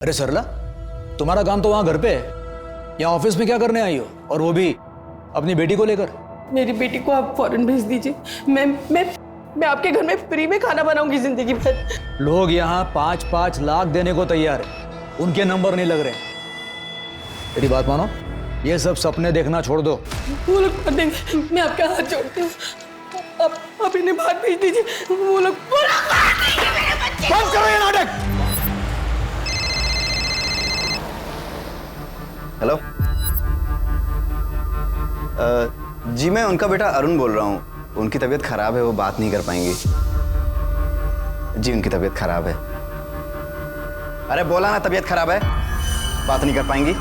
अरे सरला, तुम्हारा काम तो वहां घर पे है, यहाँ ऑफिस में क्या करने आई हो? और वो भी अपनी बेटी को लेकर। मेरी बेटी को आप फौरन भेज दीजिए। मैं आपके घर में फ्री में खाना बनाऊंगी जिंदगी भर। लोग यहाँ 5-5 लाख देने को तैयार है, उनके नंबर नहीं लग रहे। मेरी बात मानो, ये सब सपने देखना छोड़ दो। वो लोग कर देंगे, मैं आपका हाथ जोड़ती हूँ। आप इन्हें बाहर भेज दीजिए। वो लोग बंद करो ये नाटक। हेलो, जी मैं उनका बेटा अरुण बोल रहा हूँ। उनकी तबीयत खराब है, वो बात नहीं कर पाएंगी। जी उनकी तबीयत खराब है। अरे बोला ना तबीयत खराब है, बात नहीं कर पाएंगी।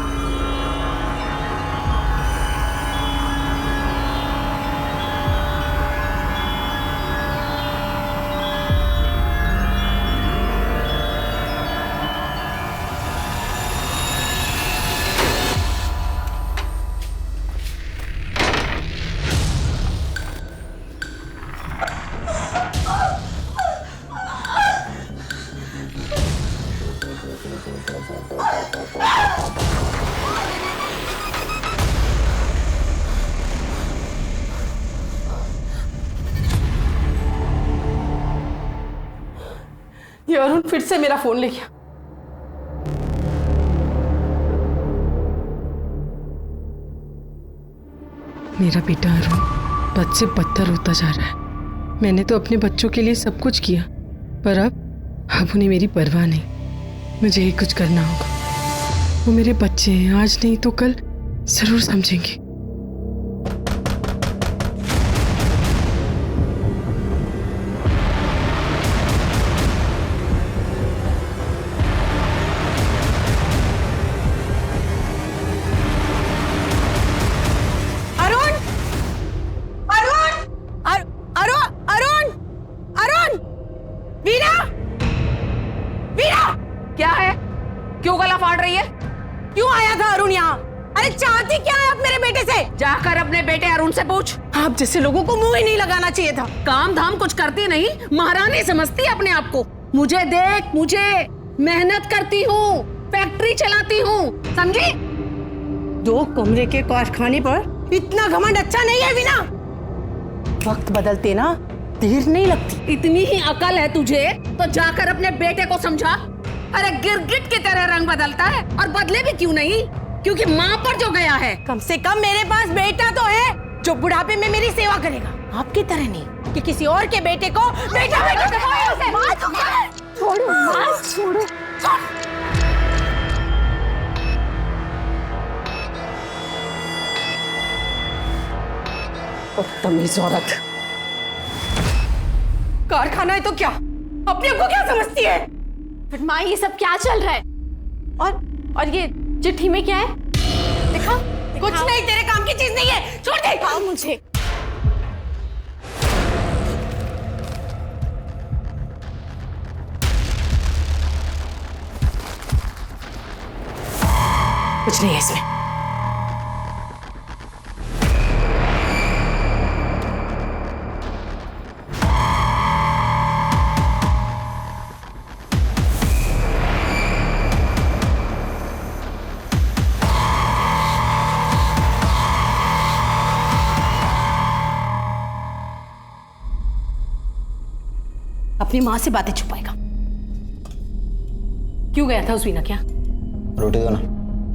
ये अरुण फिर से मेरा फोन ले गया। मेरा बेटा अरुण बद से बदतर होता जा रहा है। मैंने तो अपने बच्चों के लिए सब कुछ किया, पर अब उन्हें मेरी परवाह नहीं। मुझे ही कुछ करना होगा। वो मेरे बच्चे हैं, आज नहीं तो कल जरूर समझेंगे। क्या है? क्यों गला फाड़ रही है? क्यों आया था अरुण यहाँ? अरे चाहती क्या है आप मेरे बेटे से? जाकर अपने बेटे अरुण से पूछ। आप जैसे लोगों को मुंह ही नहीं लगाना चाहिए था। काम धाम कुछ करती नहीं, महारानी समझती है अपने आप को। मुझे देख, मुझे मेहनत करती हूँ, फैक्ट्री चलाती हूँ, समझी? 2 कमरे के कारखाने पर इतना घमंड अच्छा नहीं है वीना। वक्त बदलते ना देर नहीं लगती। इतनी ही अकल है तुझे तो जाकर अपने बेटे को समझा। अरे गिरगिट की तरह रंग बदलता है, और बदले भी क्यों नहीं? क्योंकि माँ पर जो गया है। कम से कम मेरे पास बेटा तो है जो बुढ़ापे में मेरी सेवा करेगा, आपकी तरह नहीं कि किसी और के बेटे को बेटा छोड़ो। बदतमीज औरत। कारखाना है तो क्या, अपने को क्या समझती है? बट माँ ये सब क्या चल रहा है? और ये चिट्ठी में क्या है? दिखा। कुछ नहीं, तेरे काम की चीज नहीं है, छोड़ दे। दिखाओ मुझे। कुछ नहीं है इसमें। अपनी माँ से बातें छुपाएगा। क्यों गया था उस वीना क्या? रोटी दो ना।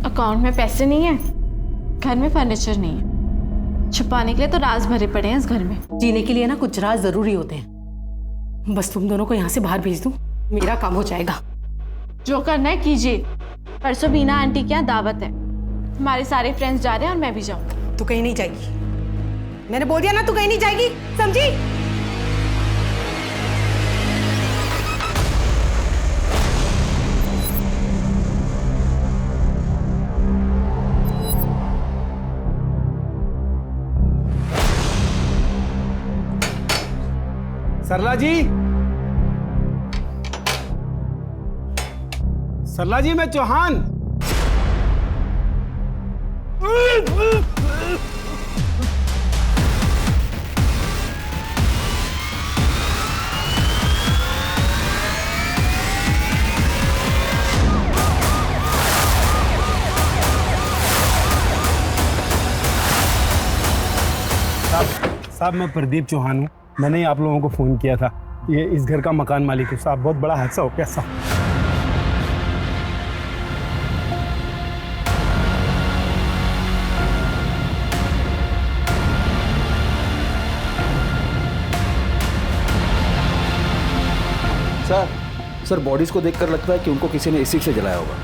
अकाउंट में पैसे नहीं है, घर में फर्नीचर नहीं है, छुपाने के लिए तो राज भरे पड़े हैं इस घर में। जीने के लिए ना कुछ राज जरूरी होते हैं। बस तुम दोनों को यहाँ से बाहर भेज दूं, मेरा काम हो जाएगा। जो करना है कीजिए। परसों बीना आंटी के यहाँ दावत है, हमारे सारे फ्रेंड्स जा रहे हैं और मैं भी जाऊंगी। तू कहीं नहीं जाएगी, मैंने बोल दिया ना, तू कहीं नहीं जाएगी, समझी? सरला जी, सरला जी मैं चौहान। साहब मैं प्रदीप चौहान हूँ। मैंने ही आप लोगों को फ़ोन किया था। ये इस घर का मकान मालिक हूँ साहब। बहुत बड़ा हादसा हो गया साहब। सर बॉडीज को देखकर लगता है कि उनको किसी ने एसिड से जलाया होगा।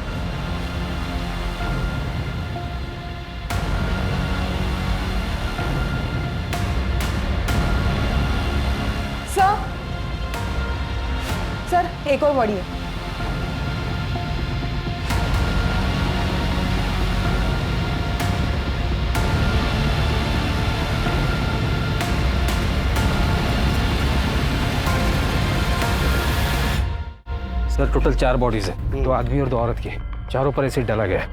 सर एक और बॉडी है। सर टोटल 4 बॉडीज है, 2 आदमी और 2 औरत की। चारों पर एसिड डाला गया है।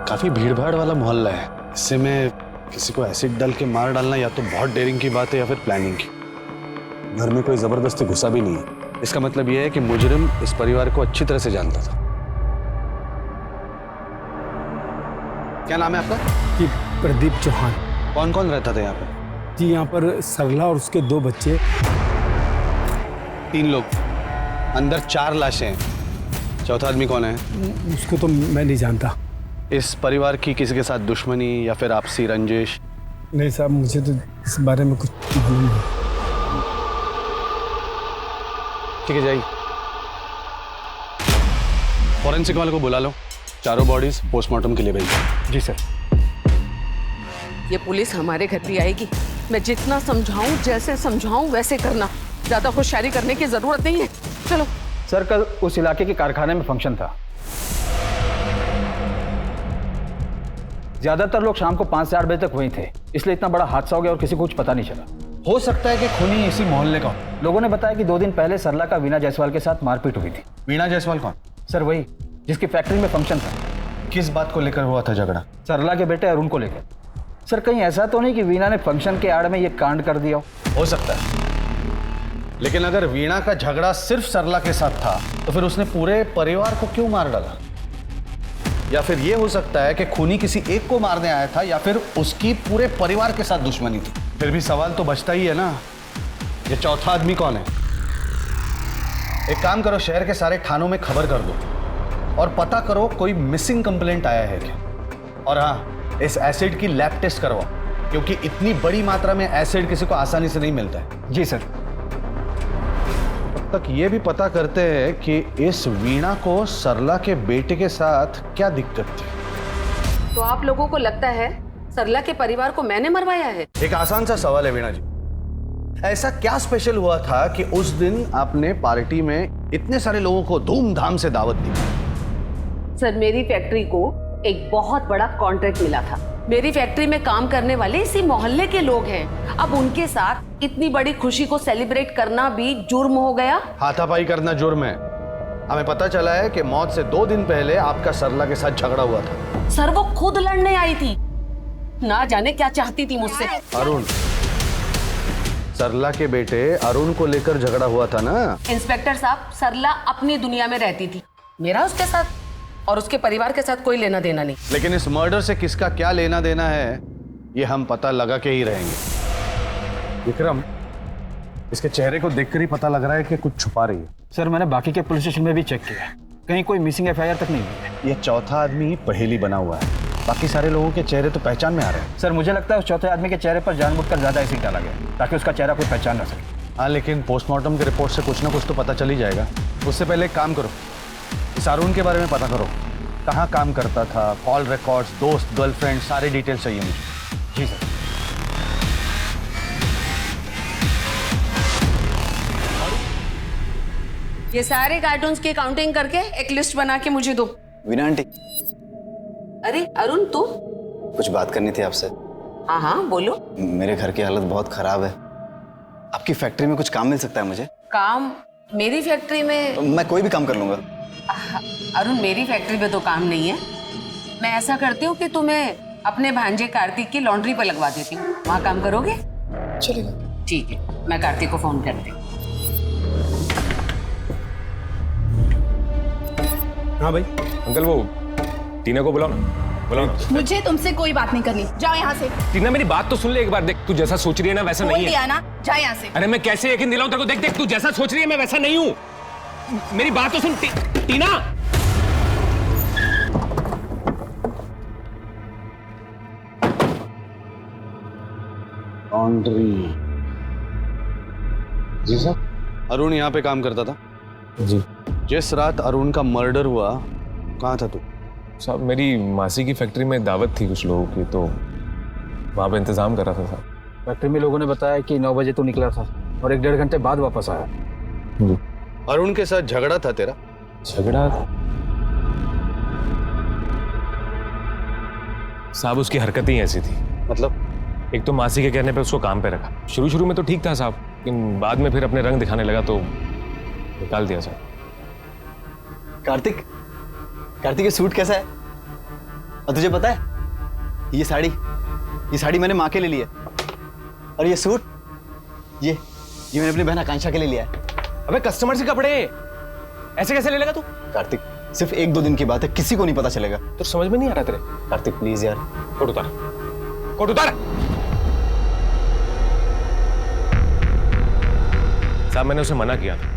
काफी भीड़ भाड़ वाला मोहल्ला है। इससे में किसी को एसिड डाल के मार डालना या तो बहुत डेयरिंग की बात है या फिर प्लानिंग की। घर में कोई जबरदस्ती घुसा भी नहीं है। इसका मतलब यह है कि मुजरिम इस परिवार को अच्छी तरह से जानता था। क्या नाम है आपका? जी प्रदीप चौहान। कौन कौन रहता था यहाँ पे? जी यहाँ पर सरला और उसके 2 बच्चे। 3 लोग, अंदर 4 लाशें हैं। चौथा आदमी कौन है? उसको तो मैं नहीं जानता। इस परिवार की किसी के साथ दुश्मनी या फिर आपसी रंजिश? नहीं साहब, मुझे तो इस बारे में कुछ मालूम नहीं। ठीक है, जाइए। फॉरेंसिक वाले को बुला लो। चारों बॉडीज पोस्टमार्टम के लिए भेजिए। जी सर। ये पुलिस हमारे घर भी आएगी। मैं जितना समझाऊं, जैसे समझाऊं वैसे करना। ज्यादा होशियारी करने की जरूरत नहीं है। चलो। सर कल उस इलाके के कारखाने में फंक्शन था। ज्यादातर लोग शाम को 5 से 8 बजे तक वहीं थे, इसलिए इतना बड़ा हादसा हो गया और किसी को कुछ पता नहीं चला। हो सकता है कि खूनी इसी मोहल्ले का हो। लोगों ने बताया कि 2 दिन पहले सरला का वीणा जायसवाल के साथ मारपीट हुई थी। वीणा जायसवाल कौन? सर वही जिसकी फैक्ट्री में फंक्शन था। किस बात को लेकर हुआ था झगड़ा? सरला के बेटे अरुण को लेकर। सर कहीं ऐसा तो नहीं कि वीणा ने फंक्शन के आड़ में ये कांड कर दिया हो सकता है, लेकिन अगर वीणा का झगड़ा सिर्फ सरला के साथ था तो फिर उसने पूरे परिवार को क्यों मार डाला? या फिर यह हो सकता है कि खूनी किसी एक को मारने आया था या फिर उसकी पूरे परिवार के साथ दुश्मनी थी। फिर भी सवाल तो बचता ही है ना, ये चौथा आदमी कौन है? एक काम करो, शहर के सारे थानों में खबर कर दो और पता करो कोई मिसिंग कंप्लेंट आया है क्या। और हाँ, इस एसिड की लैब टेस्ट करवाओ, क्योंकि इतनी बड़ी मात्रा में एसिड किसी को आसानी से नहीं मिलता है। जी सर। तब तक ये भी पता करते हैं कि इस वीणा को सरला के बेटे के साथ क्या दिक्कत थी। तो आप लोगों को लगता है सरला के परिवार को मैंने मरवाया है? एक आसान सा सवाल है वीणा जी, ऐसा क्या स्पेशल हुआ था कि उस दिन आपने पार्टी में इतने सारे लोगों को धूमधाम से दावत दी? सर मेरी फैक्ट्री को एक बहुत बड़ा कॉन्ट्रैक्ट मिला था। मेरी फैक्ट्री में काम करने वाले इसी मोहल्ले के लोग हैं। अब उनके साथ इतनी बड़ी खुशी को सेलिब्रेट करना भी जुर्म हो गया। हाथापाई करना जुर्म है। हमें पता चला है कि मौत से 2 दिन पहले आपका सरला के साथ झगड़ा हुआ था। सर वो खुद लड़ने आई थी, ना जाने क्या चाहती थी मुझसे। अरुण, सरला के बेटे अरुण को लेकर झगड़ा हुआ था ना? इंस्पेक्टर साहब, सरला अपनी दुनिया में रहती थी, मेरा उसके साथ और उसके परिवार के साथ कोई लेना देना नहीं। लेकिन इस मर्डर से किसका क्या लेना देना है ये हम पता लगा के ही रहेंगे। विक्रम, इसके चेहरे को देखकर ही पता लग रहा है कि कुछ छुपा रही है। सर मैंने बाकी के पुलिस स्टेशन में भी चेक किया, कहीं कोई मिसिंग FIR तक नहीं हुई है। ये चौथा आदमी पहेली बना हुआ है, बाकी सारे लोगों के चेहरे तो पहचान में आ रहे हैं। सर मुझे लगता है उस चौथे आदमी के चेहरे पर जानबूझकर ज्यादा एसिड डाला गया ताकि उसका चेहरा कोई पहचान ना सके। हाँ, लेकिन पोस्टमार्टम की रिपोर्ट से कुछ ना कुछ तो पता चल ही जाएगा। उससे पहले एक काम करो, इस अरुण के बारे में पता करो, कहाँ काम करता था, कॉल रिकॉर्ड्स, दोस्त, गर्लफ्रेंड, सारे डिटेल्स चाहिए मुझे। जी सर। ये सारे कार्टून्स की काउंटिंग करके एक लिस्ट बना के मुझे दो। वीणा आंटी, अरे अरुण तू? कुछ बात करनी थी आपसे। हाँ हाँ बोलो। मेरे घर की हालत बहुत खराब है। आपकी फैक्ट्री में कुछ काम मिल सकता है मुझे? काम? मेरी फैक्ट्री में? मैं कोई भी काम कर लूंगा। अरुण मेरी फैक्ट्री में तो काम नहीं है। मैं ऐसा करती हूँ कि तुम्हें अपने भांजे कार्तिक की लॉन्ड्री पर लगवा देती हूँ, वहाँ काम करोगे? चलेगा। ठीक है, मैं कार्तिक को फोन करती हूँ। हाँ भाई। अंकल वो टीना को बुलाओ ना। मुझे तुमसे कोई बात नहीं करनी, जाओ यहाँ से। टीना मेरी बात तो सुन ले एक बार। देख, तू जैसा सोच रही है ना वैसा बोल नहीं है। दिया ना, जा यहाँ से। अरे मैं कैसे यकीन दिलाऊं तेरे को? देख देख, तू जैसा सोच रही है मैं वैसा नहीं हूँ। मेरी बात तो सुन टीना। लॉन्ड्री। जी सर। अरुण यहाँ पे काम करता था? जी। जिस रात अरुण का मर्डर हुआ कहाँ था तू? साहब मेरी मासी की फैक्ट्री में दावत थी कुछ लोगों की, तो वहाँ पे इंतजाम कर रहा था साहब। फैक्ट्री में लोगों ने बताया कि 9 बजे तो निकला था और 1-1.5 घंटे बाद वापस आया। जी। अरुण के साथ झगड़ा था तेरा? झगड़ा साहब, उसकी हरकतें ही ऐसी थी। मतलब? एक तो मासी के कहने पे उसको काम पे रखा। शुरू में तो ठीक था साहब, लेकिन बाद में फिर अपने रंग दिखाने लगा तो निकाल दिया साहब। कार्तिक, कार्तिक ये सूट कैसा है? और तुझे पता है ये साड़ी मैंने माँ के लिए ली है, और ये सूट ये मैंने अपनी बहन आकांक्षा के लिए लिया है। अबे कस्टमर से कपड़े ऐसे कैसे ले लेगा तू? कार्तिक सिर्फ 1-2 दिन की बात है, किसी को नहीं पता चलेगा। तो समझ में नहीं आ रहा तेरे? कार्तिक प्लीज यार। कोट उतार, कोट उतार। साहब मैंने उसे मना किया था,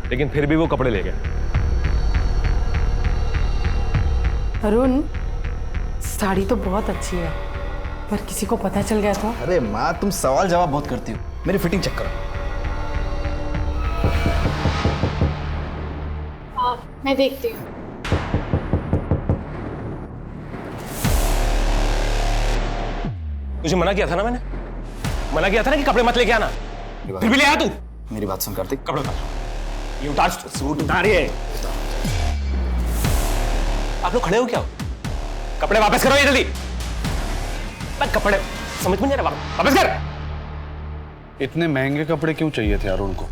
लेकिन फिर भी वो कपड़े ले गया। अरुण, साड़ी तो बहुत अच्छी है, पर किसी को पता चल गया तो? अरे माँ तुम सवाल जवाब बहुत करती हो, मेरी फिटिंग चेक करो। मैं देखती हूँ। तुझे मना किया था ना मैंने, मना किया था ना कि कपड़े मत लेके आना, फिर भी ले आया तू। मेरी बात सुन कार्तिक। कपड़े उतार, ये उतार, सूट उतार। ये आप लोग खड़े हो क्या? कपड़े वापस करो ये जल्दी। कपड़े समझ में नहीं आ रहा, वापस कर। इतने महंगे कपड़े क्यों चाहिए थे अरुण को?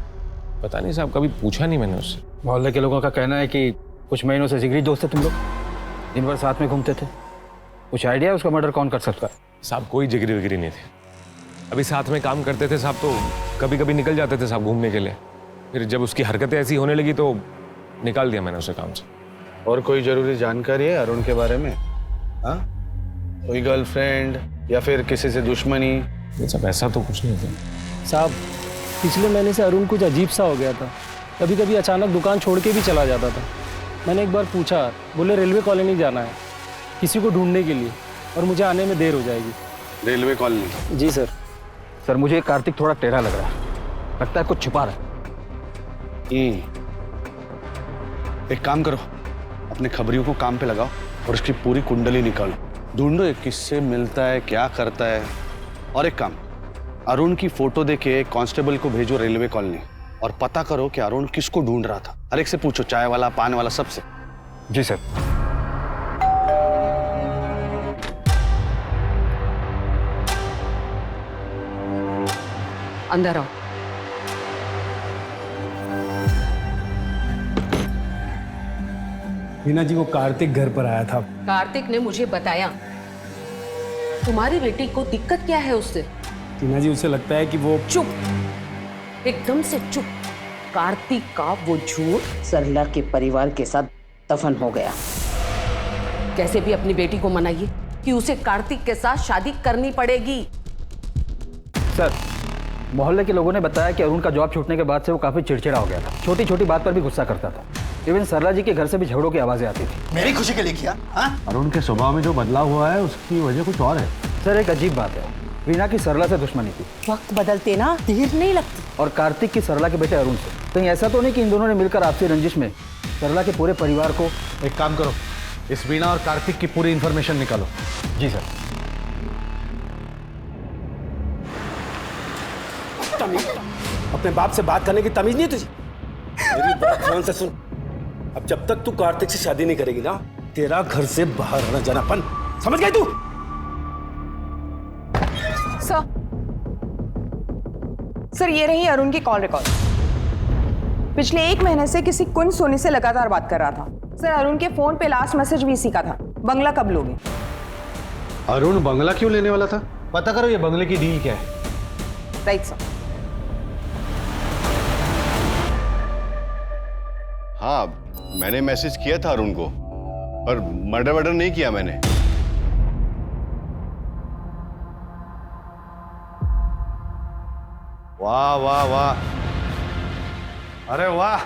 पता नहीं साहब, कभी पूछा नहीं मैंने उससे। मोहल्ले के लोगों का कहना है कि कुछ महीनों से जिगरी दोस्त थे तुम लोग, दिन भर साथ में घूमते थे। कुछ आइडिया है उसका मर्डर कौन कर सकता है? साहब कोई जिगरी विगरी नहीं थे, अभी साथ में काम करते थे साहब, तो कभी कभी निकल जाते थे साहब घूमने के लिए। फिर जब उसकी हरकतें ऐसी होने लगी तो निकाल दिया मैंने उसे काम से। और कोई जरूरी जानकारी है अरुण के बारे में? हाँ, कोई गर्लफ्रेंड या फिर किसी से दुश्मनी? ये सब ऐसा तो कुछ नहीं था साहब। पिछले महीने से अरुण कुछ अजीब सा हो गया था, कभी कभी अचानक दुकान छोड़ के भी चला जाता था। मैंने एक बार पूछा, बोले रेलवे कॉलोनी जाना है किसी को ढूंढने के लिए, और मुझे आने में देर हो जाएगी। Railway colony? जी सर। सर मुझे कार्तिक थोड़ा टेढ़ा लग रहा है, लगता है कुछ छुपा रहा है। एक काम करो, अपने खबरियों को काम पे लगाओ और उसकी पूरी कुंडली निकालो, ढूंढो ये किससे मिलता है, क्या करता है। और एक काम, अरुण की फोटो देके कांस्टेबल को भेजो रेलवे कॉलोनी और पता करो कि अरुण किसको ढूंढ रहा था। हर एक से पूछो, चाय वाला, पान वाला, सबसे। जी सर। अंदर आओ। टीना जी, वो कार्तिक घर पर आया था। कार्तिक ने मुझे बताया। तुम्हारी बेटी को दिक्कत क्या है उससे? टीना जी, उसे लगता है कि वो... चुप, एकदम से चुप। कार्तिक का वो झूठ सरला के परिवार के साथ दफन हो गया। कैसे भी अपनी बेटी को मनाइए कि उसे कार्तिक के साथ शादी करनी पड़ेगी। सर मोहल्ले के लोगों ने बताया कि अरुण का जॉब छूटने के बाद से वो काफी चिड़चिड़ा हो गया था, छोटी छोटी बात पर भी गुस्सा करता था। इवन सरला जी के घर से भी झगड़ों की आवाजें आती थी। मेरी खुशी के लिए किया? हाँ? अरुण के स्वभाव में जो बदलाव हुआ है उसकी वजह कुछ और है। सर एक अजीब बात है, वीणा की सरला से दुश्मनी थी। वक्त बदलते ना देर नहीं लगती। और कार्तिक की सरला के बेटे अरुण से। कहीं ऐसा तो नहीं कि इन दोनों ने मिलकर आपसी रंजिश में सरला के पूरे परिवार को... एक काम करो, इस वीणा और कार्तिक की पूरी इंफॉर्मेशन निकालो। जी सर। अपने बाप से बात करने की तमीज नहीं तुझे? मेरी बात ध्यान से सुन, अब जब तक तू कार्तिक से शादी नहीं करेगी ना, तेरा घर से बाहर आना जानापन, समझ गई तू? सर ये रही अरुण की कॉल रिकॉर्ड। पिछले 1 महीने से किसी कुंज सोनी से लगातार बात कर रहा था। सर अरुण के फोन पे लास्ट मैसेज भी इसी का था, बंगला कब लोगे? अरुण बंगला क्यों लेने वाला था? पता करो ये बंगले की डील क्या है। Right sir. हाँ मैंने मैसेज किया था अरुण को, पर मर्डर नहीं किया मैंने। वाह वाह वाह, अरे वाह,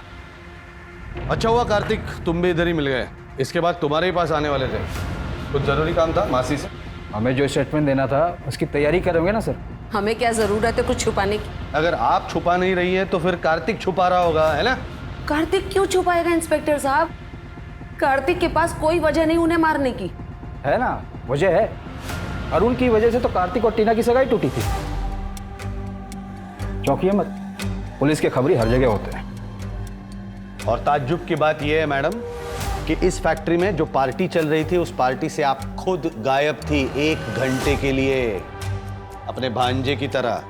अच्छा हुआ कार्तिक तुम भी इधर ही मिल गए। इसके बाद तुम्हारे ही पास आने वाले थे, कुछ जरूरी काम था मासी से। हमें जो स्टेटमेंट देना था उसकी तैयारी करोगे ना सर? हमें क्या जरूरत है कुछ छुपाने की? अगर आप छुपा नहीं रही है तो फिर कार्तिक छुपा रहा होगा, है ना? कार्तिक क्यों छुपाएगा इंस्पेक्टर साहब? कार्तिक के पास कोई वजह नहीं उन्हें मारने की। है ना, वजह है। अरुण की वजह से तो कार्तिक और टीना की सगाई टूटी थी। चौंकिए मत, पुलिस के खबरी हर जगह होते हैं। और ताज्जुब की बात यह है मैडम कि इस फैक्ट्री में जो पार्टी चल रही थी उस पार्टी से आप खुद गायब थी 1 घंटे के लिए, अपने भांजे की तरह।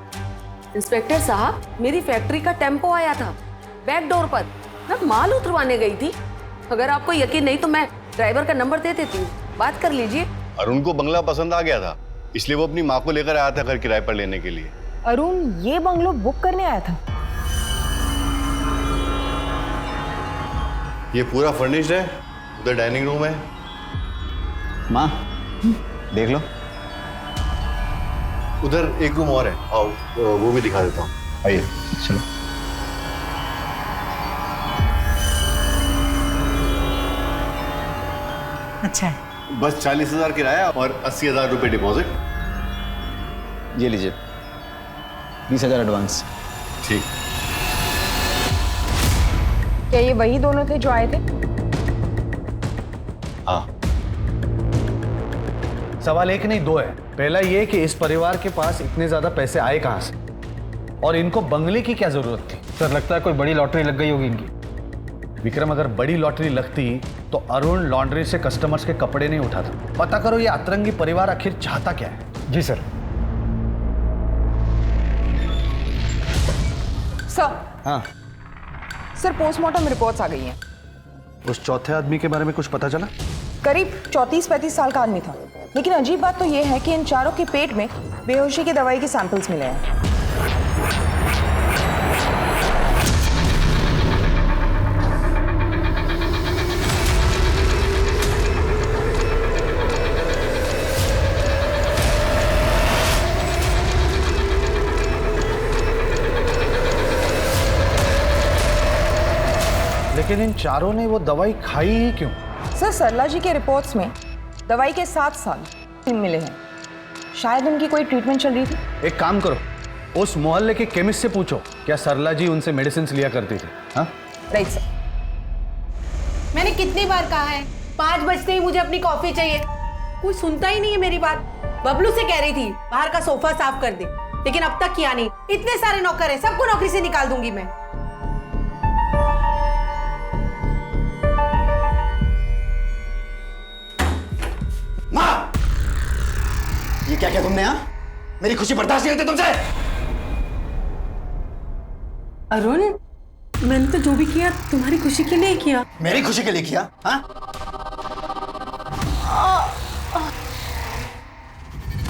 इंस्पेक्टर साहब, मेरी फैक्ट्री का टेम्पो आया था बैक डोर पर, मैं माल उतरवाने गई थी। अगर आपको यकीन नहीं तो मैं ड्राइवर का नंबर दे देती हूँ, बात कर लीजिए। अरुण को बंगला पसंद आ गया था, इसलिए वो अपनी माँ को लेकर आया था घर किराए पर लेने के लिए। अरुण ये बंगलो बुक करने आया था? ये पूरा फर्निश्ड है, उधर डाइनिंग रूम है। माँ देख लो, उधर एक रूम और है, आओ वो भी दिखा देता हूँ, आइए। चलो। अच्छा है। बस 40,000 किराया और 80,000 रुपए डिपॉजिट। ये लीजिए 20,000 एडवांस। ठीक। क्या ये वही दोनों थे जो आए थे? हाँ। सवाल एक नहीं दो है। पहला ये कि इस परिवार के पास इतने ज्यादा पैसे आए कहां से और इनको बंगले की क्या जरूरत थी? सर लगता है कोई बड़ी लॉटरी लग गई होगी इनकी। विक्रम, अगर बड़ी लॉटरी लगती तो अरुण लॉन्ड्री से कस्टमर्स के कपड़े नहीं उठाता। पता करो ये अतरंगी परिवार आखिर चाहता क्या है। जी सर। सर। हाँ सर, पोस्टमार्टम रिपोर्ट्स आ गई हैं। उस चौथे आदमी के बारे में कुछ पता चला? करीब 34-35 साल का आदमी था, लेकिन अजीब बात तो यह है कि इन चारों के पेट में बेहोशी की दवाई के सैंपल्स मिले हैं। लेकिन इन चारों ने वो दवाई खाई ही क्यों? सर, सरला जी के रिपोर्ट्स में दवाई के 7 साल मिले हैं। शायद उनकी कोई ट्रीटमेंट चल रही थी। एक काम करो, उस मोहल्ले के केमिस्ट से पूछो क्या सरला जी उनसे मेडिसिन लिया करती थी। हाँ राइट सर। मैंने कितनी बार कहा है 5 बजते ही मुझे अपनी कॉफी चाहिए, कोई सुनता ही नहीं है मेरी बात। बबलू से कह रही थी बाहर का सोफा साफ कर दे, लेकिन अब तक किया नहीं। इतने सारे नौकर हैं, सबको नौकरी से निकाल दूंगी मैं। माँ, ये क्या किया तुमने? यहाँ मेरी खुशी बर्दाश्त नहीं होती तुमसे। अरुण, मैंने तो जो भी किया तुम्हारी खुशी के लिए किया। मेरी खुशी के लिए किया? हाँ?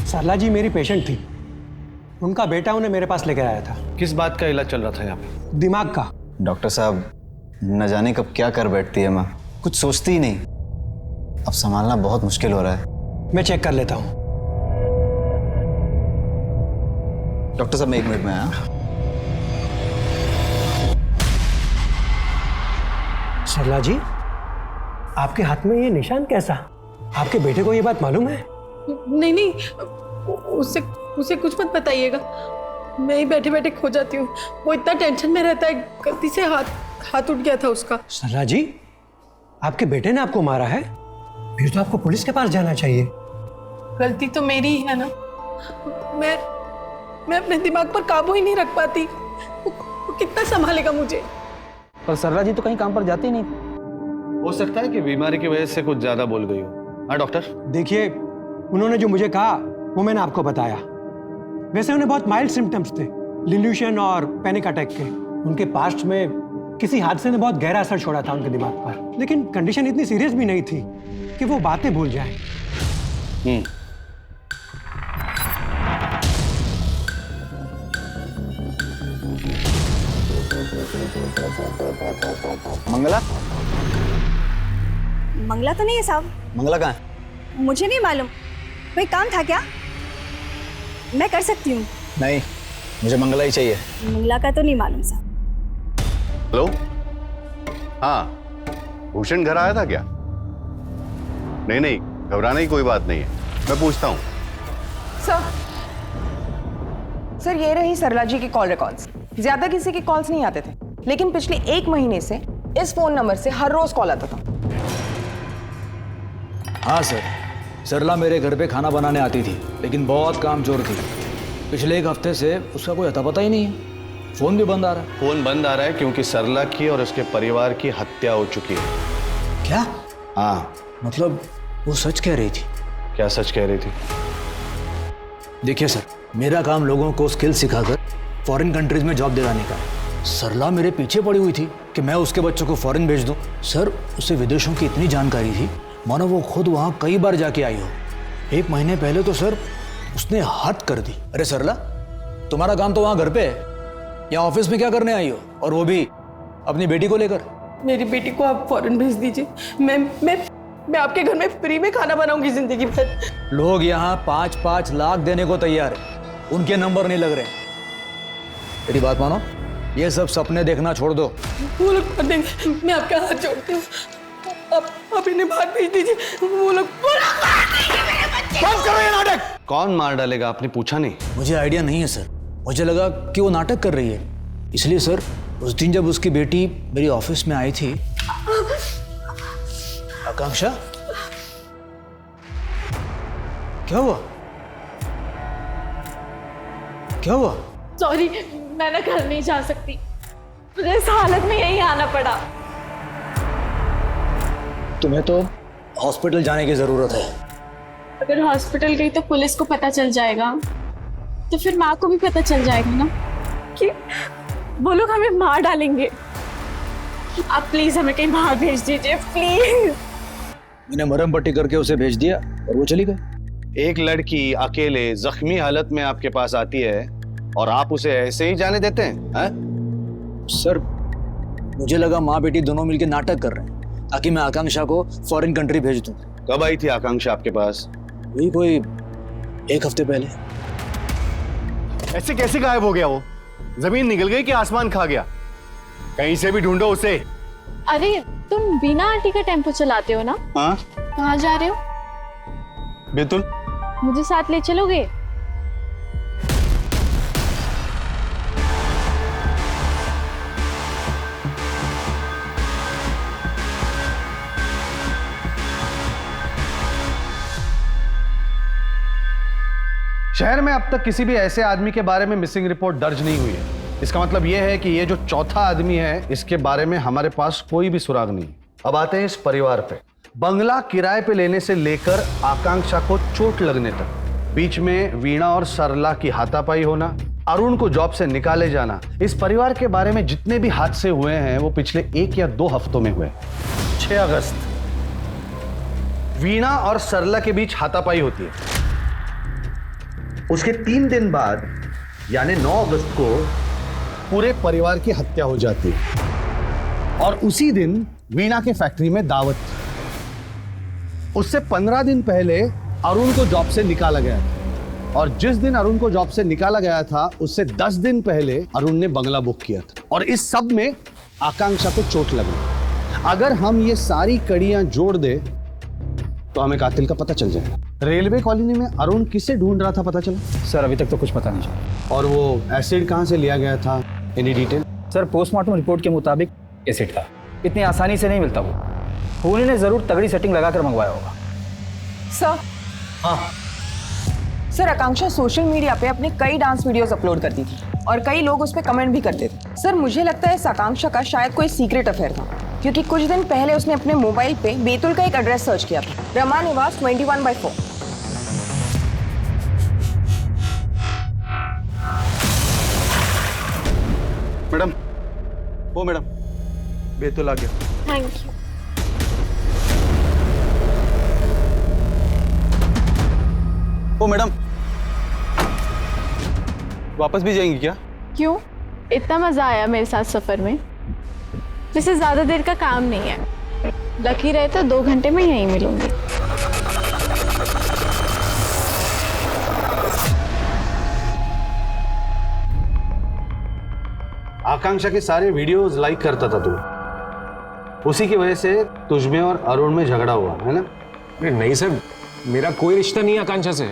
सरला जी मेरी पेशेंट थी, उनका बेटा उन्हें मेरे पास लेकर आया था। किस बात का इलाज चल रहा था यहाँ पे? दिमाग का। डॉक्टर साहब, न जाने कब क्या कर बैठती है माँ, कुछ सोचती ही नहीं। अब संभालना बहुत मुश्किल हो रहा है। मैं चेक कर लेता हूँ। डॉक्टर साहब मैं 1 मिनट में आया। सरला जी, आपके हाथ में ये निशान कैसा? आपके बेटे को ये बात मालूम है? नहीं नहीं, उसे कुछ मत बताइएगा। मैं ही बैठे बैठे खो जाती हूँ। वो इतना टेंशन में रहता है, गलती से हाथ उठ गया था उसका। सरला जी, आपके बेटे ने आपको मारा है? फिर तो आपको पुलिस के पास जाना चाहिए। गलती तो मेरी ही है ना। मैं अपने दिमाग पर काबू ही नहीं रख पाती। वो कितना संभालेगा मुझे? पर सरला जी तो कहीं काम पर जाती नहीं थी। हो सकता है कि बीमारी की वजह से कुछ ज्यादा बोल गई हो। हाँ डॉक्टर? देखिए, उन्होंने जो मुझे कहा वो मैंने आपको बताया। वैसे उन्हें बहुत माइल्ड सिम्टम्स थे, डिल्यूशन और पैनिक अटैक के। उनके पास्ट में किसी हादसे ने बहुत गहरा असर छोड़ा था उनके दिमाग पर, लेकिन कंडीशन इतनी सीरियस भी नहीं थी कि वो बातें भूल जाएं। मंगला? मंगला तो नहीं है साहब। मंगला कहाँ है? मुझे नहीं मालूम, कोई काम था क्या? मैं कर सकती हूँ। नहीं, मुझे मंगला ही चाहिए। मंगला का तो नहीं मालूम साहब। हेलो, हाँ, भूषण घर आया था क्या? नहीं नहीं, घबराने की कोई बात नहीं है, मैं पूछता हूँ। सर ये रही सरला जी की कॉल रिकॉर्ड्स। ज्यादा किसी के कॉल्स नहीं आते थे, लेकिन पिछले 1 महीने से इस फोन नंबर से हर रोज कॉल आता था। हाँ सर, सरला मेरे घर पे खाना बनाने आती थी, लेकिन बहुत कामचोर थी। पिछले 1 हफ्ते से उसका कोई अता पता ही नहीं है। फोन भी बंद आ रहा है। फोन बंद आ रहा है क्योंकि सरला की और उसके परिवार की हत्या हो चुकी है। क्या? हाँ। मतलब वो सच कह रही थी? क्या सच कह रही थी? देखिए सर, मेरा काम लोगों को स्किल सिखाकर फॉरेन कंट्रीज में जॉब दिलाने का है। सरला मेरे पीछे पड़ी हुई थी कि मैं उसके बच्चों को फॉरेन भेज दूं। सर, उसे विदेशों की इतनी जानकारी थी मानो वो खुद वहाँ कई बार जाके आई हो। 1 महीने पहले तो सर उसने हद कर दी। अरे सरला, तुम्हारा काम तो वहाँ घर पे है, यहाँ ऑफिस में क्या करने आई हो? और वो भी अपनी बेटी को लेकर। मेरी बेटी को आप फॉरेन भेज दीजिए। मैं आपके घर में फ्री में खाना बनाऊंगी जिंदगी भर। लोग यहाँ 5-5 लाख देने को तैयार है, उनके नंबर नहीं लग रहे। मेरी बात मानो, ये सब सपने देखना छोड़ दो। वो लोग कर देंगे, मैं आपका हाथ जोड़ती हूँ। आप इन्हें बाहर भेज दीजिए। वो लोग बंद करो ये नाटक। कौन मार डालेगा, आपने पूछा नहीं? मुझे आइडिया नहीं है सर, मुझे लगा कि वो नाटक कर रही है, इसलिए सर उस दिन जब उसकी बेटी मेरी ऑफिस में आई थी। आकांक्षा, क्या हुआ? क्या हुआ? सॉरी, मैं ना घर नहीं जा सकती, मुझे इस हालत में यहीं आना पड़ा। तुम्हें तो हॉस्पिटल जाने की जरूरत है। अगर हॉस्पिटल गई तो पुलिस को पता चल जाएगा, तो फिर माँ को भी पता चल जाएगा ना कि वो लोग हमें मार डालेंगे। आप प्लीज हमें कहीं बाहर भेज दीजिए, प्लीज। मैंने मरहम पट्टी करके उसे भेज दिया और वो चली गई। एक लड़की अकेले जख्मी हालत में आपके पास आती है और आप उसे ऐसे ही जाने देते हैं? सर, मुझे लगा माँ बेटी दोनों मिलकर नाटक कर रहे हैं ताकि मैं आकांक्षा को फॉरेन कंट्री भेज दूं। कब आई थी आकांक्षा आपके पास? वही कोई 1 हफ्ते पहले। ऐसे कैसे गायब हो गया वो? जमीन निकल गई कि आसमान खा गया? कहीं से भी ढूंढो उसे। अरे तुम बीना आंटी का टेम्पो चलाते हो ना? हाँ। कहाँ जा रहे हो? बेतुल। मुझे साथ ले चलोगे? शहर में अब तक किसी भी ऐसे आदमी के बारे में मिसिंग रिपोर्ट दर्ज नहीं हुई है। इसका मतलब यह है कि ये जो चौथा आदमी है, इसके बारे में हमारे पास कोई भी सुराग नहीं। अब आते हैं इस परिवार पे। बंगला किराए पे लेने से लेकर आकांक्षा को चोट लगने तक, बीच में वीणा और सरला की हाथापाई होना, अरुण को जॉब से निकाले जाना, इस परिवार के बारे में जितने भी हादसे हुए हैं वो पिछले 1 या 2 हफ्तों में हुए। 6 अगस्त वीणा और सरला के बीच हाथापाई होती है। उसके 3 दिन बाद यानी 9 अगस्त को पूरे परिवार की हत्या हो जाती है और उसी दिन वीणा के फैक्ट्री में दावत थी। उससे 15 दिन पहले अरुण को जॉब से निकाला गया था और जिस दिन अरुण को जॉब से निकाला गया था उससे 10 दिन पहले अरुण ने बंगला बुक किया था और इस सब में आकांक्षा को चोट लगी। अगर हम ये सारी कड़ियां जोड़ दे तो हमें कातिल का पता चल जाएगा। रेलवे कॉलोनी में अरुण किसे ढूंढ रहा था, पता चला? सर, अभी तक तो कुछ पता नहीं चला। और वो एसिड कहां से लिया गया था? Any detail? Sir, postmortem report के मुताबिक एसिड था। इतनी आसानी से नहीं मिलता वो। खूनी ने जरूर तगड़ी सेटिंग लगाकर मंगवाया होगा। सर। हाँ सर, आकांक्षा सोशल मीडिया पे अपने कई डांस वीडियोस अपलोड करती थी और कई लोग उस पर कमेंट भी करते थे। सर, मुझे लगता है इस आकांक्षा का शायद कोई सीक्रेट अफेयर था, क्योंकि कुछ दिन पहले उसने अपने मोबाइल पे बेतुल का एक एड्रेस सर्च किया था, रमा निवास 21/4। मैडम, वो मैडम, बेतुल आ गया। Thank you. ओ मैडम, वापस भी जाएंगी क्या? क्यों? इतना मजा आया मेरे साथ सफर में। वैसे ज्यादा देर का काम नहीं है, लकी रहे तो 2 घंटे में यहीं मिलूंगी। आकांक्षा के सारे वीडियोस लाइक करता था तू, उसी की वजह से तुझमें और अरुण में झगड़ा हुआ है ना? अरे नहीं सर, मेरा कोई रिश्ता नहीं है आकांक्षा से,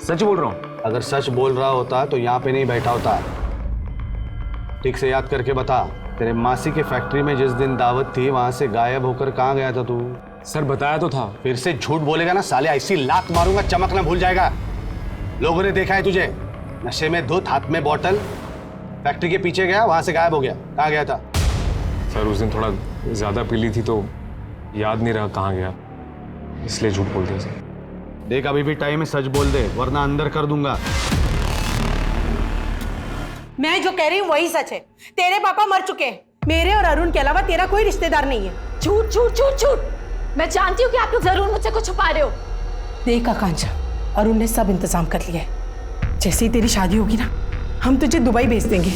सच बोल रहा हूँ। अगर सच बोल रहा होता तो यहाँ पे नहीं बैठा होता। ठीक से याद करके बता, तेरे मासी की फैक्ट्री में जिस दिन दावत थी वहां से गायब होकर कहाँ गया था तू? सर बताया तो था। फिर से झूठ बोलेगा ना साले, ऐसी लात मारूंगा चमक ना भूल जाएगा। लोगों ने देखा है तुझे नशे में धुत, हाथ में बोतल, फैक्ट्री के पीछे गया, वहां से गायब हो गया। कहाँ गया था? सर उस दिन थोड़ा ज्यादा पी ली थी तो याद नहीं रहा कहाँ गया, इसलिए झूठ बोल दिया सर। देख अभी भी टाइम है, सच बोल दे वरना अंदर कर दूंगा। मैं जो कह रही हूँ वही सच है। तेरे पापा मर चुके हैं, मेरे और अरुण के अलावा तेरा कोई रिश्तेदार नहीं है। झूठ झूठ झूठ झूठ। मैं जानती हूँ कि आप लोग जरूर मुझसे कुछ छुपा रहे हो। देख आकांक्षा, अरुण ने सब इंतजाम कर लिया है। जैसे ही तेरी शादी होगी ना, हम तुझे दुबई भेज देंगे।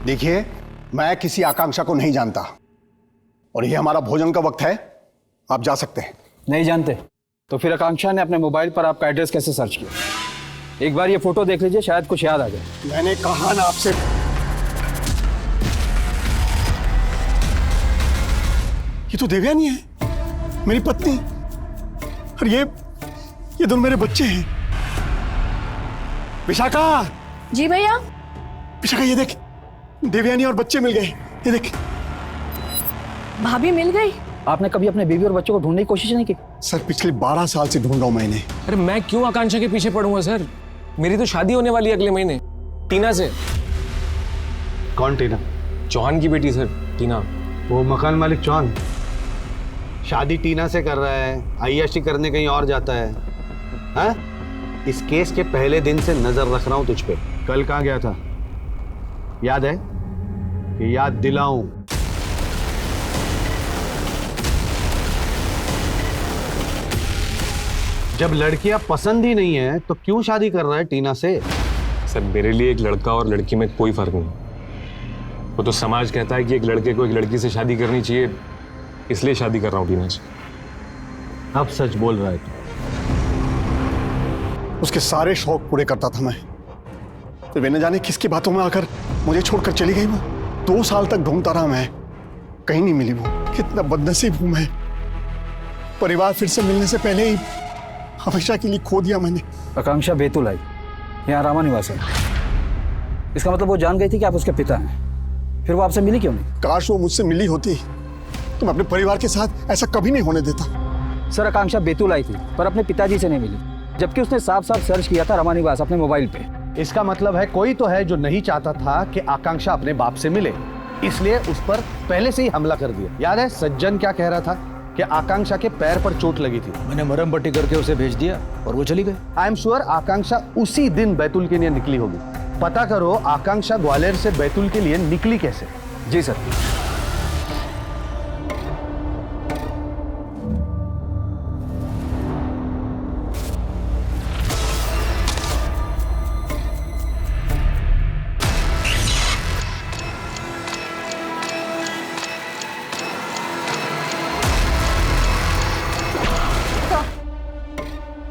देखिए, मैं किसी आकांक्षा को नहीं जानता और ये हमारा भोजन का वक्त है, आप जा सकते हैं। नहीं जानते तो फिर आकांक्षा ने अपने मोबाइल पर आपका एड्रेस कैसे सर्च किया? एक बार ये फोटो देख लीजिए, शायद कुछ याद आ जाए। मैंने कहा ना आपसे, ये तो देवयानी है, मेरी पत्नी, और ये दोनों मेरे बच्चे हैं। विशाखा। जी भैया। विशाखा ये देख, देवयानी और बच्चे मिल गए, ये देख। भाभी मिल गई? आपने कभी अपने बीवी और बच्चों को ढूंढने की कोशिश नहीं की? सर पिछले 12 साल से ढूंढ रहा हूं मैंने। अरे मैं क्यों आकांक्षा के पीछे पड़ूंगा सर, मेरी तो शादी होने वाली है अगले महीने टीना से। कौन टीना? चौहान की बेटी सर, टीना। वो मकान मालिक चौहान शादी टीना से कर रहा है, अय्याशी करने कहीं और जाता है। हाँ? इस केस के पहले दिन से नजर रख रहा हूं तुझ पे। कल कहाँ गया था याद है? कि याद दिलाऊं? जब लड़कियां पसंद ही नहीं है तो क्यों शादी कर रहा है टीना से? सर मेरे लिए एक लड़का और लड़की में कोई फर्क नहीं। वो तो समाज कहता है कि एक लड़के को एक लड़की से शादी करनी चाहिए, इसलिए शादी कर रहा हूँ टीना से। अब सच बोल रहा है तू? उसके सारे शौक पूरे करता था मैं, फिर वे न जाने किसकी बातों में आकर मुझे छोड़कर चली गई। वो 2 साल तक ढूंढता रहा मैं, कहीं नहीं मिली वो। कितना बदनसीब हूं मैं, परिवार फिर से मिलने से पहले ही हमेशा के लिए खो दिया मैंने। आकांक्षा बैतूल आई, यहाँ रामा निवास है। इसका मतलब वो जान गई थी कि आप उसके पिता हैं, फिर वो आपसे मिली क्यों नहीं? काश वो मुझसे मिली होती तो मैं अपने परिवार के साथ ऐसा कभी नहीं होने देता। सर आकांक्षा बैतूल आई थी पर अपने पिताजी से नहीं मिली, जबकि उसने साफ साफ सर्च किया था रामा निवास अपने मोबाइल पे। इसका मतलब है कोई तो है जो नहीं चाहता था कि आकांक्षा अपने बाप से मिले, इसलिए उस पर पहले से ही हमला कर दिया। याद है सज्जन क्या कह रहा था कि आकांक्षा के पैर पर चोट लगी थी। मैंने मरहम पट्टी करके उसे भेज दिया और वो चली गई। आई एम श्योर आकांक्षा उसी दिन बैतूल के लिए निकली होगी। पता करो आकांक्षा ग्वालियर से बैतूल के लिए निकली कैसे। जी सर।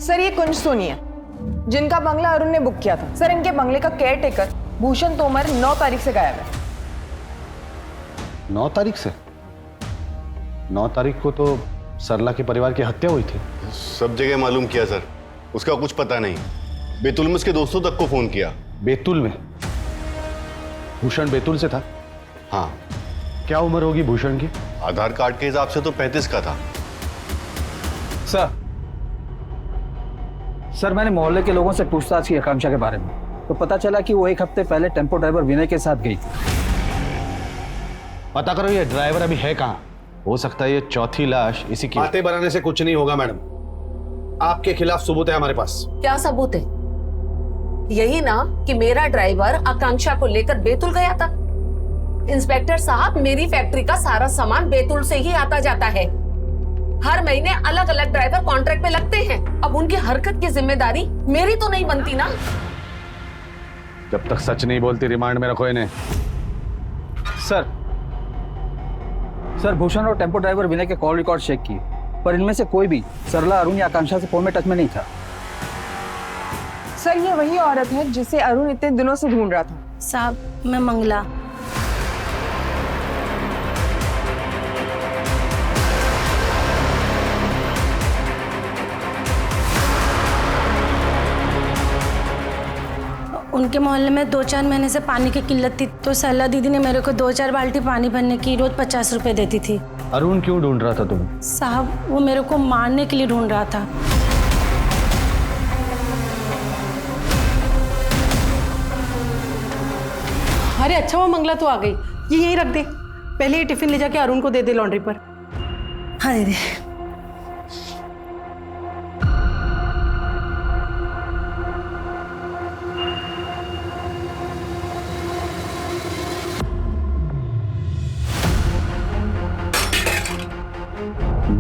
सर ये कुंज सोनी है जिनका बंगला अरुण ने बुक किया था। सर इनके बंगले का केयर टेकर भूषण तोमर 9 तारीख से गायब है। 9 तारीख से? 9 तारीख को तो सरला के परिवार की हत्या हुई थी। सब जगह मालूम किया सर, उसका कुछ पता नहीं। बैतूल में उसके दोस्तों तक को फोन किया। बैतूल में? भूषण बैतूल से था? हाँ। क्या उम्र होगी भूषण की? आधार कार्ड के हिसाब से तो 35 का था। सर मैंने मोहल्ले के लोगों से पूछताछ की आकांक्षा के बारे में, तो पता चला कि वो 1 हफ्ते पहले टेम्पो ड्राइवर विनय के साथ गई थी। पता करो ये ड्राइवर अभी है कहाँ? हो सकता है ये चौथी लाश इसी की। बातें बनाने से कुछ नहीं होगा मैडम, आपके खिलाफ सबूत है हमारे पास। क्या सबूत है? यही ना कि मेरा ड्राइवर आकांक्षा को लेकर बैतूल गया था। इंस्पेक्टर साहब, मेरी फैक्ट्री का सारा सामान बैतूल से ही आता जाता है। हर महीने अलग अलग ड्राइवर कॉन्ट्रैक्ट पे लगते हैं। अब उनकी हरकत की जिम्मेदारी मेरी तो नहीं बनती ना। जब तक सच नहीं बोलती रिमांड में रखो इन्हें। सर भूषण और टेम्पो ड्राइवर विनय के कॉल रिकॉर्ड चेक किए, पर इनमें से कोई भी सरला, अरुण या आकांक्षा से फोन में टच में नहीं था। सर ये वही औरत है जिसे अरुण इतने दिनों से ढूंढ रहा था। साहब मैं मंगला। उनके मोहल्ले में 2-4 महीने से पानी की किल्लत थी, तो सरला दीदी ने मेरे को 2-4 बाल्टी पानी भरने की रोज 50 रुपए देती थी। अरुण क्यों ढूंढ रहा था तुम? साहब वो मेरे को मारने के लिए ढूंढ रहा था। अरे अच्छा वो मंगला तो आ गई, ये यहीं रख दे। पहले ये टिफिन ले जाके अरुण को दे दे लॉन्ड्री पर। हाँ दीदी।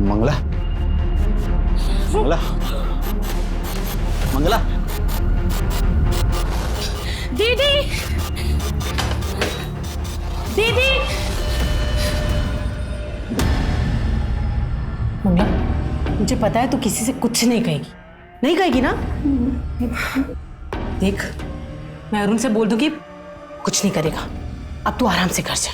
मंगला, मंगला, मंगला। दीदी, दीदी। मंगला, मुझे पता है तू किसी से कुछ नहीं कहेगी, नहीं कहेगी ना? देख, मैं अरुण से बोल दूंगी कुछ नहीं करेगा। अब तू आराम से कर जा।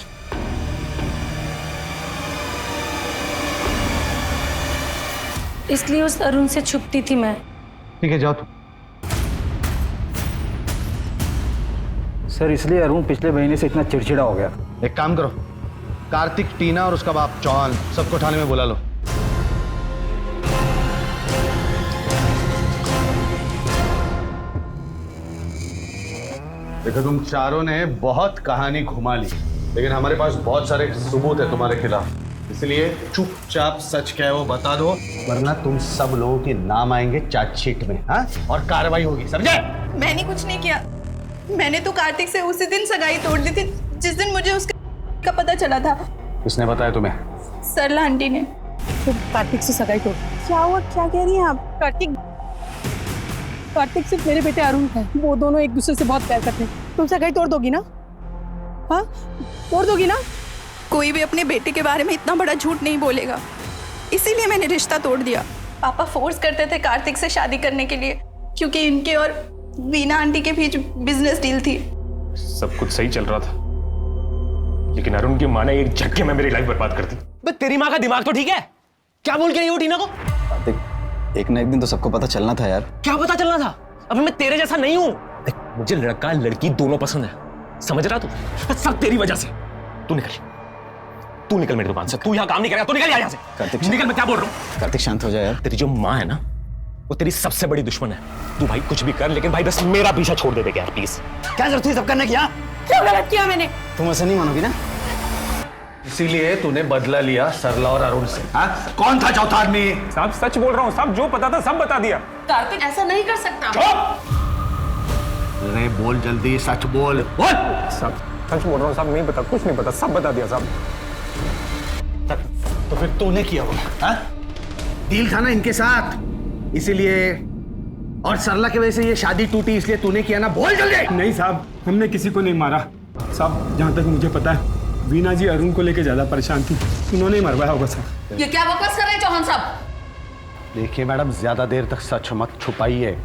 इसलिए उस अरुण से छुपती थी मैं। ठीक है, जाओ तुम। सर इसलिए अरुण पिछले महीने से इतना चिड़चिड़ा हो गया। एक काम करो, कार्तिक, टीना और उसका बाप चौहान सबको थाने में बुला लो। देखो तुम चारों ने बहुत कहानी घुमा ली, लेकिन हमारे पास बहुत सारे सबूत है तुम्हारे खिलाफ, इसलिए चुपचाप सच क्या है वो बता दो, वरना तुम सब लोगों के नाम आएंगे चार्जशीट में। हाँ, और कार्रवाई होगी, समझे? मैंने कुछ नहीं किया। मैंने तो कार्तिक से उसी दिन सगाई तोड़ दी थी जिस दिन मुझे उसका पता चला था। किसने बताया तुम्हें? सरला आंटी ने। तो कार्तिक से सगाई तोड़? क्या हुआ, क्या कह रही हैं आप? कार्तिक सिर्फ मेरे बेटे अरुण है, वो दोनों एक दूसरे से बहुत प्यार करते हैं। तुम सगाई तोड़ दोगी ना? हाँ, तोड़ दोगी ना? कोई भी अपने बेटे के बारे में इतना बड़ा झूठ नहीं बोलेगा, इसीलिए मैंने रिश्ता तोड़ दिया। पापा फोर्स करते थे कार्तिक से शादी करने के लिए, क्योंकि इनके और वीना आंटी के बीच बिजनेस डील थी। सब कुछ सही चल रहा था, लेकिन अरुण की माँ ने एक झटके में मेरी लाइफ बर्बाद कर दी। बे तेरी माँ का दिमाग तो ठीक है? क्या बोल के नहीं वो टीना को? कार्तिक, एक ना एक दिन तो सबको पता चलना था यार। क्या पता चलना था? अभी मैं तेरे जैसा नहीं हूँ। मुझे लड़का लड़की दोनों पसंद है, समझ रहा तू? सब तेरी वजह से। तू निकल मेरी दुकान से। तू यहाँ काम नहीं करेगा तो निकल यहाँ से। कार्तिक निकल, मैं क्या बोल रहा हूँ? कार्तिक शांत हो जाए यार। तेरी जो माँ है ना, वो तेरी सबसे बड़ी दुश्मन है। तू भाई कुछ भी कर, लेकिन भाई बस मेरा पीछा छोड़ दे यार प्लीज। क्या जरूरत थी सब करने की? क्या गलत किया मैंने? तुम ऐसा नहीं मानोगी ना? इसीलिए तूने बदला लिया सरला और अरुण से। हाँ, कौन था चौथा आदमी? साहब सच बोल रहा हूँ, साहब जो पता था सब बता दिया। कार्तिक ऐसा नहीं कर सकता। अरे बोल जल्दी, सच बोल। साहब सच बोल रहा हूँ साहब, नहीं पता, कुछ नहीं पता, सब बता दिया साहब। तो फिर तूने किया वो? हाँ? डील था ना इनके साथ, इसीलिए, और सरला की वजह से ये शादी टूटी, इसलिए तूने किया ना? बोल जल्दी। नहीं साहब, हमने किसी को नहीं मारा साहब। जहाँ तक मुझे पता है वीना जी अरुण को लेके ज्यादा परेशान थी, उन्होंने ही मरवाया होगा सर। ये क्या बकवास कर रहे हैं चौहान साहब? देखिए मैडम, ज्यादा देर तक सच मत छुपाइए।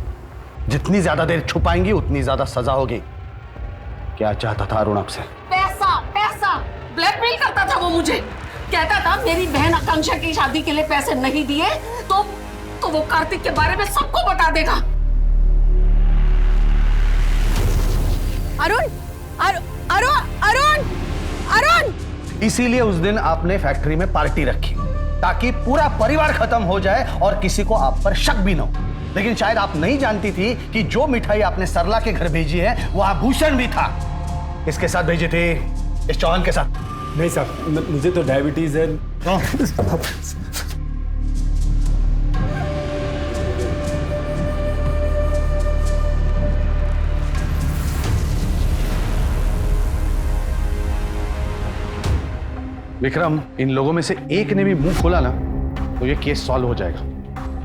जितनी ज्यादा देर छुपाएंगी उतनी ज्यादा सजा होगी। क्या चाहता था अरुण आपसे? पैसा, पैसा ब्लैकमेल करता था वो मुझे। कहता था मेरी बहन आकांक्षा की शादी के लिए पैसे नहीं दिए तो वो कार्तिक के बारे में सबको बता देगा। अरुण, अरुण, अरुण, अरुण। इसीलिए उस दिन आपने फैक्ट्री में पार्टी रखी, ताकि पूरा परिवार खत्म हो जाए और किसी को आप पर शक भी न हो। लेकिन शायद आप नहीं जानती थी कि जो मिठाई आपने सरला के घर भेजी है वो आभूषण भी था। इसके साथ भेजी थी, इस चौहान के साथ। नहीं साहब, मुझे तो डायबिटीज है। विक्रम, इन लोगों में से एक ने भी मुंह खोला ना तो ये केस सॉल्व हो जाएगा।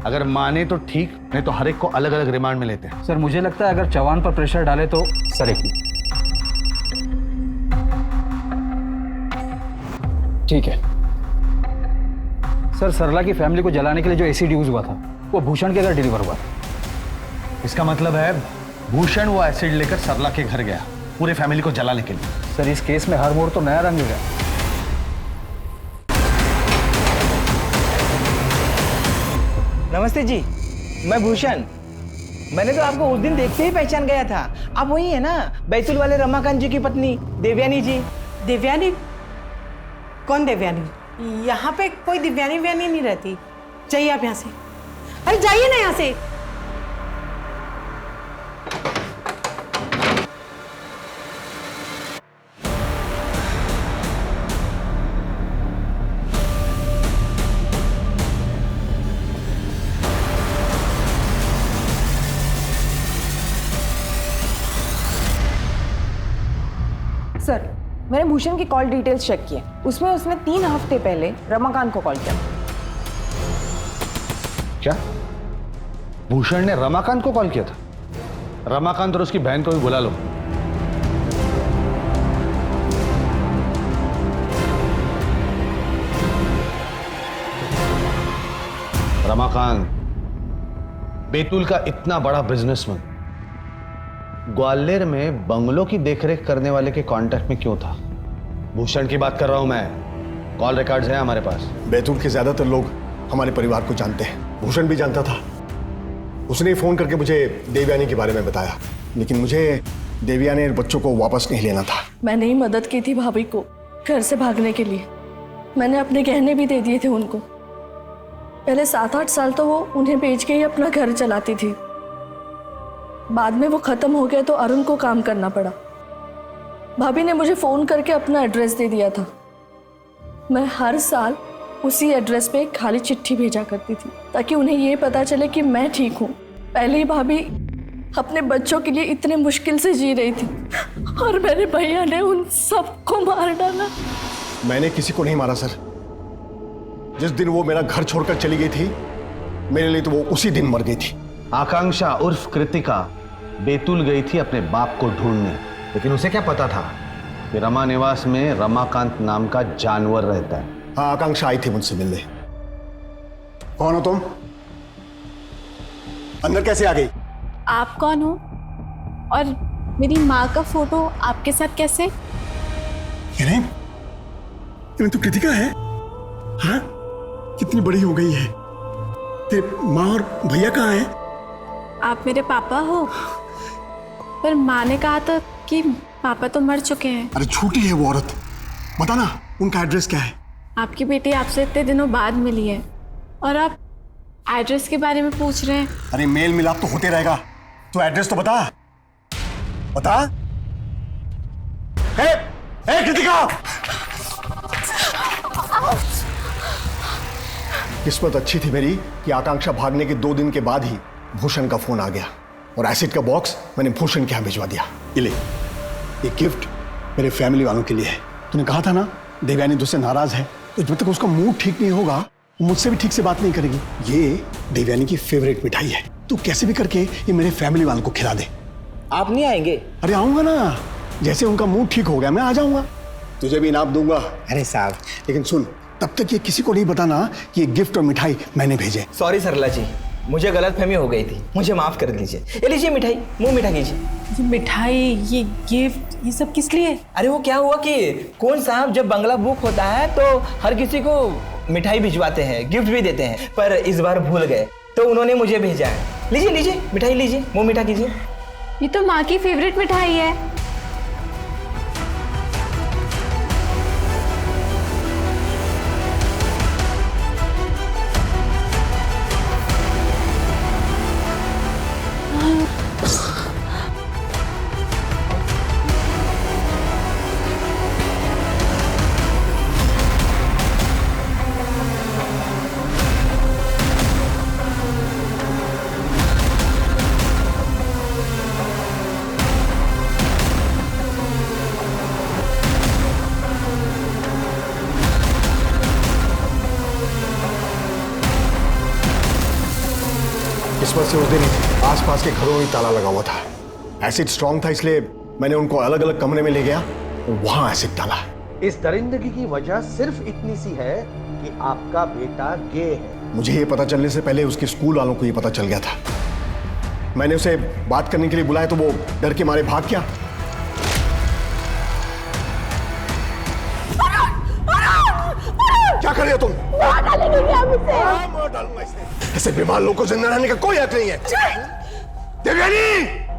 अगर माने तो ठीक, नहीं तो हर एक को अलग अलग रिमांड में लेते हैं। सर मुझे लगता है अगर चौहान पर प्रेशर डाले तो सर एक ठीक है सर सरला की फैमिली को जलाने के लिए जो एसिड यूज हुआ था वो भूषण के घर डिलीवर हुआ था। इसका मतलब है भूषण वो एसिड लेकर सरला के घर गया पूरे फैमिली को जलाने के लिए। सर इस केस में हर मोड़ तो नया रंग गया। नमस्ते जी, मैं भूषण। मैंने तो आपको उस दिन देखते ही पहचान गया था। आप वही है ना, बैतूल वाले रमाकांत जी की पत्नी देवयानी जी? देवयानी? कौन देवयानी? यहाँ पे कोई दिव्यानी व्यानी नहीं रहती। जाइए आप यहाँ से। अरे जाइए ना यहाँ से। सर, मैंने भूषण की कॉल डिटेल्स चेक किए। उसमें उसने 3 हफ्ते पहले रमाकांत को कॉल किया। क्या भूषण ने रमाकांत को कॉल किया था? रमाकांत और उसकी बहन को भी बुला लो। रमाकांत बैतूल का इतना बड़ा बिजनेसमैन ग्वालियर में बंगलों की देखरेख करने वाले के कांटेक्ट में क्यों था? भूषण की बात कर रहा हूं मैं। कॉल रिकॉर्ड्स हैं हमारे पास। बैतूल के ज्यादातर लोग हमारे परिवार को जानते हैं। भूषण भी जानता था। उसने फोन करके मुझे देवयानी के बारे में बताया, लेकिन मुझे देवयानी और बच्चों को वापस नहीं लेना था। मैंने ही मदद की थी भाभी को घर से भागने के लिए। मैंने अपने गहने भी दे दिए थे उनको। पहले 7-8 साल तो वो उन्हें बेच के ही अपना घर चलाती थी। बाद में वो खत्म हो गया तो अरुण को काम करना पड़ा। भाभी ने मुझे फोन करके अपना एड्रेस दे दिया था। मैं हर साल उसी एड्रेस पे एक खाली चिट्ठी भेजा करती थी ताकि उन्हें ये पता चले कि मैं ठीक हूँ। पहले ही भाभी अपने बच्चों के लिए इतने मुश्किल से जी रही थी और मेरे भैया ने उन सबको मार डाला। मैंने किसी को नहीं मारा सर। जिस दिन वो मेरा घर छोड़कर चली गई थी, मेरे लिए तो वो उसी दिन मर गई थी। आकांक्षा उर्फ कृतिका बैतूल गई थी अपने बाप को ढूंढने, लेकिन उसे क्या पता था कि रमा निवास में रमाकांत नाम का जानवर रहता है। हाँ, आकांक्षा आई थी मुझसे मिलने। कौन हो तुम? अंदर कैसे आ गई? आप कौन हो और मेरी माँ का फोटो आपके साथ कैसे? ये तो कृतिका है। हाँ, कितनी बड़ी हो गई है। तेरे माँ और भैया कहाँ हैं? आप मेरे पापा हो? पर माँ ने कहा था कि पापा तो मर चुके हैं। अरे झूठी है वो औरत। बता ना, उनका एड्रेस क्या है? आपकी बेटी आपसे इतने दिनों बाद मिली है और आप एड्रेस के बारे में पूछ रहे हैं। अरे मेल मिलाप तो होते रहेगा, तो एड्रेस तो बता। बता। हे कृतिका! किस्मत अच्छी थी मेरी कि आकांक्षा भागने के 2 दिन के बाद ही भूषण का फोन आ गया और एसिड का बॉक्स मैंने भूषण के यहाँ भिजवा दिया। ये ले, ये गिफ्ट मेरे फैमिली वालों के लिए है। तूने कहा था ना देवयानी तुझसे नाराज है, तो जब तक उसका मूड ठीक नहीं होगा वो मुझसे भी ठीक से बात नहीं करेगी। ये देवयानी की फेवरेट मिठाई है। तू कैसे भी करके ये मेरे फैमिली वालों को खिला दे। आप नहीं आएंगे? अरे आऊंगा ना, जैसे उनका मूड ठीक हो गया मैं आ जाऊंगा। तुझे भी इनाम दूंगा। अरे साहब, लेकिन सुन, तब तक ये किसी को नहीं बताना कि ये गिफ्ट और मिठाई मैंने भेजे। सॉरी सरला जी, मुझे गलतफहमी हो गई थी, मुझे माफ कर दीजिए। ये लीजिए मिठाई, मुंह मीठा कीजिए। ये मिठाई, ये गिफ्ट, ये सब किस लिए? अरे वो क्या हुआ कि कौन साहब जब बंगला बुक होता है तो हर किसी को मिठाई भिजवाते हैं, गिफ्ट भी देते हैं, पर इस बार भूल गए तो उन्होंने मुझे भेजा है। लीजिए लीजिए मिठाई लीजिए, मुंह मीठा कीजिए। ये तो माँ की फेवरेट मिठाई है। किस्मत से उस दिन आसपास के घरों में ताला लगा हुआ था। एसिड स्ट्रांग था, इसलिए मैंने उनको अलग अलग कमरे में ले गया और वहां एसिड डाला। इस दरिंदगी की वजह सिर्फ इतनी सी है कि आपका बेटा गे है। मुझे ये पता चलने से पहले उसके स्कूल वालों को ये पता चल गया था। मैंने उसे बात करने के लिए बुलाया तो वो डर के मारे भाग गया। क्या कर रहे हो तुम? ऐसे बीमार लोगों को जिंदा रहने का कोई हक नहीं है। देवयानी!